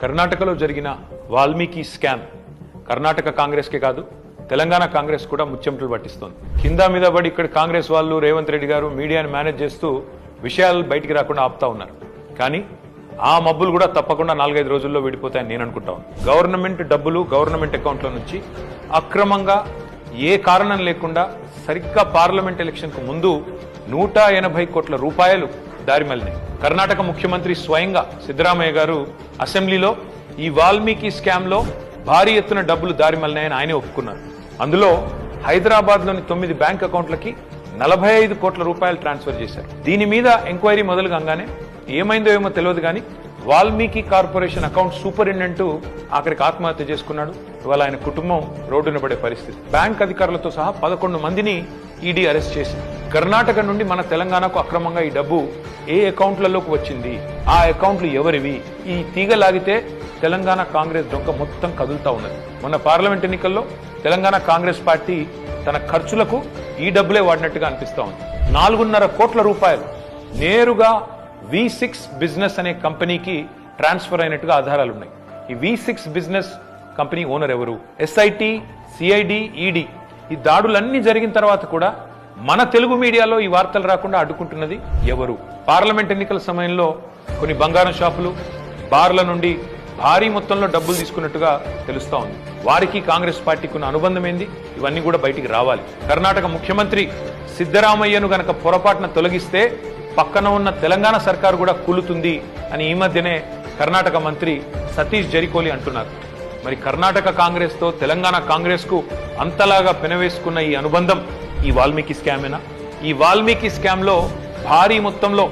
కర్ణాటకలో జరిగిన వాల్మీకి స్కామ్ కర్ణాటక కాంగ్రెస్కే కాదు తెలంగాణ కాంగ్రెస్ కూడా ముచ్చెమటలు పట్టిస్తోంది. కింద మీద పడి ఇక్కడ కాంగ్రెస్ వాళ్ళు రేవంత్ రెడ్డి గారు మీడియాని మేనేజ్ చేస్తూ విషయాలు బయటికి రాకుండా ఆపుతా ఉన్నారు. కానీ ఆ మబ్బులు కూడా తప్పకుండా 4-5 రోజుల్లో విడిపోతాయని నేను అనుకుంటాను. గవర్నమెంట్ డబ్బులు గవర్నమెంట్ అకౌంట్ల నుంచి అక్రమంగా ఏ కారణం లేకుండా సరిగ్గా పార్లమెంట్ ఎలక్షన్కు ముందు 180 కోట్ల రూపాయలు దారిమల్లినాయి. కర్ణాటక ముఖ్యమంత్రి స్వయంగా సిద్ధరామయ్య గారు అసెంబ్లీలో ఈ వాల్మీకి స్కామ్ లో భారీ ఎత్తున డబ్బులు దారిమల్లినాయని ఆయనే ఒప్పుకున్నారు. అందులో హైదరాబాద్లోని 9 బ్యాంక్ అకౌంట్లకి 45 కోట్ల రూపాయలు ట్రాన్స్ఫర్ చేశారు. దీని మీద ఎంక్వైరీ మొదలు కాగానే ఏమైందో ఏమో తెలియదు కానీ వాల్మీకి కార్పొరేషన్ అకౌంట్ సూపరింటెండెంట్ ఆఖరికి ఆత్మహత్య చేసుకున్నాడు. ఇవాళ ఆయన కుటుంబం రోడ్డున పడే పరిస్థితి. బ్యాంక్ అధికారులతో సహా 11 మందిని ఈడీ అరెస్ట్ చేసింది. కర్ణాటక నుండి మన తెలంగాణకు అక్రమంగా ఈ డబ్బు ఏ అకౌంట్లలోకి వచ్చింది, ఆ అకౌంట్లు ఎవరివి, ఈ తీగ లాగితే తెలంగాణ కాంగ్రెస్ డొంక మొత్తం కదులుతా ఉన్నది. మొన్న పార్లమెంట్ ఎన్నికల్లో తెలంగాణ కాంగ్రెస్ పార్టీ తన ఖర్చులకు ఈ డబ్బులే వాడినట్టుగా అనిపిస్తా ఉంది. 4.5 కోట్ల రూపాయలు నేరుగా V6 బిజినెస్ అనే కంపెనీకి ట్రాన్స్ఫర్ అయినట్టుగా ఆధారాలున్నాయి. ఈ V6 బిజినెస్ కంపెనీ ఓనర్ ఎవరు? SIT, CID, ED ఈ దాడులన్నీ జరిగిన తర్వాత కూడా మన తెలుగు మీడియాలో ఈ వార్తలు రాకుండా అడ్డుకుంటున్నది ఎవరు? పార్లమెంట్ ఎన్నికల సమయంలో కొన్ని బంగారం షాపులు, బార్ల నుండి భారీ మొత్తంలో డబ్బులు తీసుకున్నట్టుగా తెలుస్తా ఉంది. వారికి కాంగ్రెస్ పార్టీకి ఉన్న అనుబంధం ఏంది? ఇవన్నీ కూడా బయటికి రావాలి. కర్ణాటక ముఖ్యమంత్రి సిద్ధరామయ్యను గనక పొరపాటున తొలగిస్తే పక్కన ఉన్న తెలంగాణ సర్కారు కూడా కూలుతుంది అని ఈ మధ్యనే కర్ణాటక మంత్రి సతీష్ జరికోలి అంటున్నారు. మరి కర్ణాటక కాంగ్రెస్ తో తెలంగాణ కాంగ్రెస్ కు అంతలాగా పెనవేసుకున్న ఈ అనుబంధం ఈ వాల్మీకి స్కామేనా? ఈ వాల్మీకి స్కామ్ లో భారీ మొత్తంలో